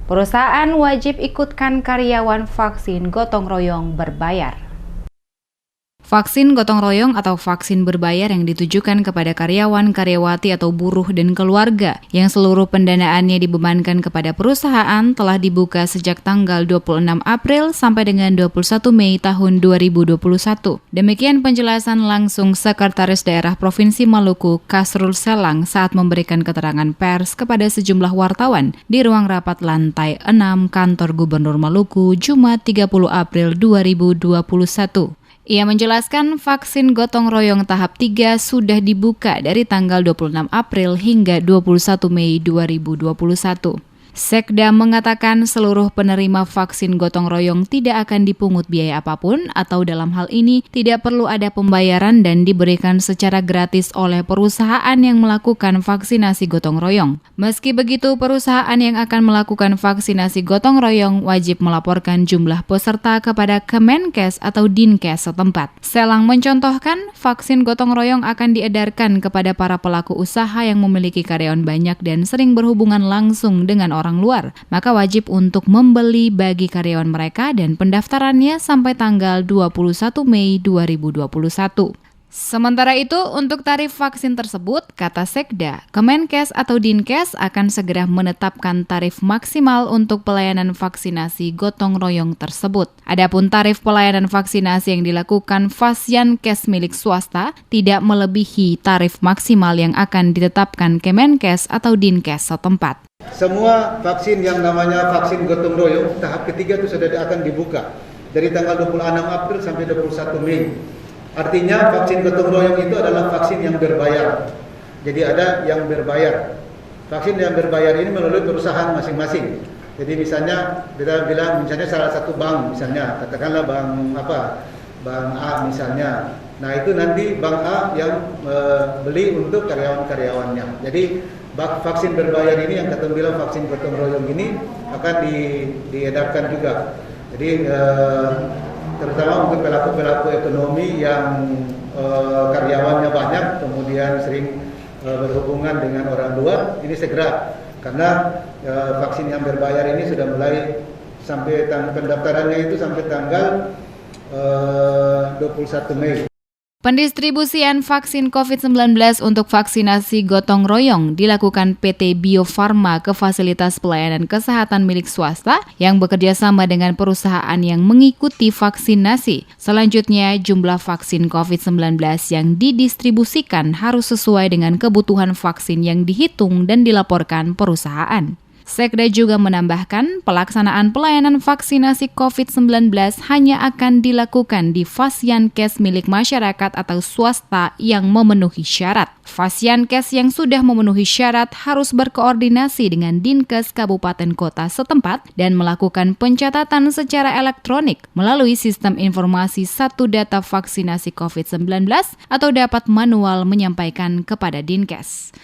Perusahaan wajib ikutkan karyawan vaksin gotong royong berbayar. Vaksin gotong royong atau vaksin berbayar yang ditujukan kepada karyawan, karyawati atau buruh dan keluarga yang seluruh pendanaannya dibebankan kepada perusahaan telah dibuka sejak tanggal 26 April sampai dengan 21 Mei tahun 2021. Demikian penjelasan langsung Sekretaris Daerah Provinsi Maluku, Kasrul Selang saat memberikan keterangan pers kepada sejumlah wartawan di ruang rapat lantai 6 Kantor Gubernur Maluku, Jumat 30 April 2021. Ia menjelaskan vaksin gotong royong tahap 3 sudah dibuka dari tanggal 26 April hingga 21 Mei 2021. Sekda mengatakan seluruh penerima vaksin gotong royong tidak akan dipungut biaya apapun atau dalam hal ini tidak perlu ada pembayaran dan diberikan secara gratis oleh perusahaan yang melakukan vaksinasi gotong royong. Meski begitu, perusahaan yang akan melakukan vaksinasi gotong royong wajib melaporkan jumlah peserta kepada Kemenkes atau Dinkes setempat. Selang mencontohkan, vaksin gotong royong akan diedarkan kepada para pelaku usaha yang memiliki karyawan banyak dan sering berhubungan langsung dengan orang luar, maka wajib untuk membeli bagi karyawan mereka dan pendaftarannya sampai tanggal 21 Mei 2021. Sementara itu, untuk tarif vaksin tersebut, kata Sekda, Kemenkes atau Dinkes akan segera menetapkan tarif maksimal untuk pelayanan vaksinasi gotong royong tersebut. Adapun tarif pelayanan vaksinasi yang dilakukan Fasyankes milik swasta tidak melebihi tarif maksimal yang akan ditetapkan Kemenkes atau Dinkes setempat. Semua vaksin yang namanya vaksin gotong royong tahap ketiga itu sudah akan dibuka dari tanggal 26 April sampai 21 Mei. Artinya vaksin gotong royong itu adalah vaksin yang berbayar. Jadi ada yang berbayar. Vaksin yang berbayar ini melalui perusahaan masing-masing. Jadi misalnya kita bilang misalnya salah satu bank misalnya, katakanlah bank A misalnya. Nah itu nanti bank A yang beli untuk karyawan-karyawannya. Jadi vaksin berbayar ini yang kita bilang vaksin gotong royong ini akan diedarkan juga. Jadi terutama untuk pelaku-pelaku ekonomi yang karyawannya banyak, kemudian sering berhubungan dengan orang luar, ini segera karena vaksin yang berbayar ini sudah mulai sampai pendaftarannya itu sampai tanggal 21 Mei. Pendistribusian vaksin COVID-19 untuk vaksinasi gotong royong dilakukan PT Bio Farma ke fasilitas pelayanan kesehatan milik swasta yang bekerja sama dengan perusahaan yang mengikuti vaksinasi. Selanjutnya, jumlah vaksin COVID-19 yang didistribusikan harus sesuai dengan kebutuhan vaksin yang dihitung dan dilaporkan perusahaan. Sekda juga menambahkan pelaksanaan pelayanan vaksinasi COVID-19 hanya akan dilakukan di Fasyankes milik masyarakat atau swasta yang memenuhi syarat. Fasyankes yang sudah memenuhi syarat harus berkoordinasi dengan Dinkes Kabupaten Kota setempat dan melakukan pencatatan secara elektronik melalui sistem informasi satu data vaksinasi COVID-19 atau dapat manual menyampaikan kepada Dinkes.